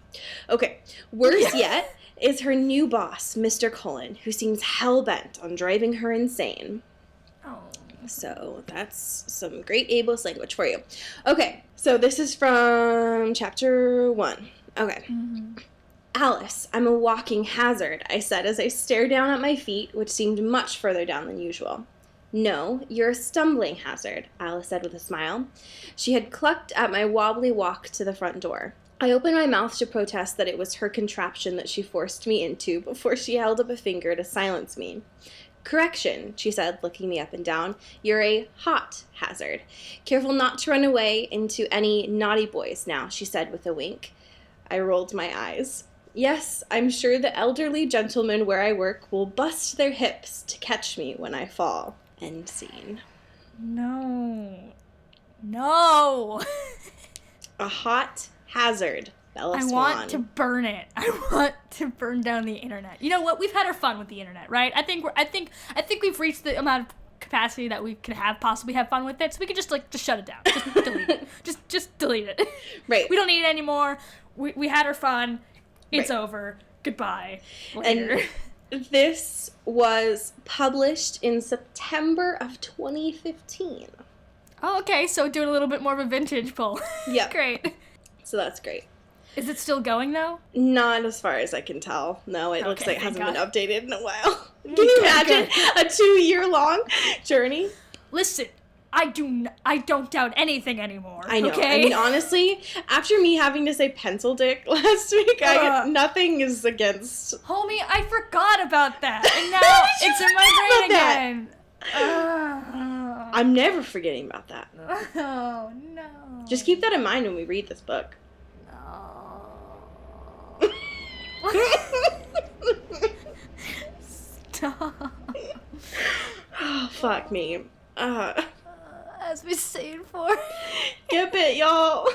Okay. Worse yet is her new boss, Mr. Cullen, who seems hell-bent on driving her insane. Oh. So that's some great ableist language for you. Okay, so this is from chapter 1. Okay. Mm-hmm. Alice, I'm a walking hazard, I said as I stared down at my feet, which seemed much further down than usual. No, you're a stumbling hazard, Alice said with a smile. She had clucked at my wobbly walk to the front door. I opened my mouth to protest that it was her contraption that she forced me into before she held up a finger to silence me. Correction, she said, looking me up and down. You're a hot hazard. Careful not to run away into any naughty boys now, she said with a wink. I rolled my eyes. Yes, I'm sure the elderly gentlemen where I work will bust their hips to catch me when I fall. End scene. No. A hot hazard. Bella Swan. I want to burn it. I want to burn down the internet. You know what? We've had our fun with the internet, right? I think we've reached the amount of capacity that we could possibly have fun with it. So we could just shut it down. Just delete it. Just delete it. Right. We don't need it anymore. We had our fun. It's over. Goodbye. Later. And this was published in September of 2015. Oh, okay. So doing a little bit more of a vintage pull. Yeah. Great. So that's great. Is it still going, though? Not as far as I can tell. No, it looks like it hasn't been updated in a while. Can Good, you imagine a 2-year-long journey? Listen, I don't doubt anything anymore. I know. Okay? I mean, honestly, after me having to say pencil dick last week, nothing is against... Homie, I forgot about that. And now it's in my brain again. I'm never forgetting about that. Oh, no. Just keep that in mind when we read this book. Stop. Oh, fuck me. As we say it for. Get it, y'all.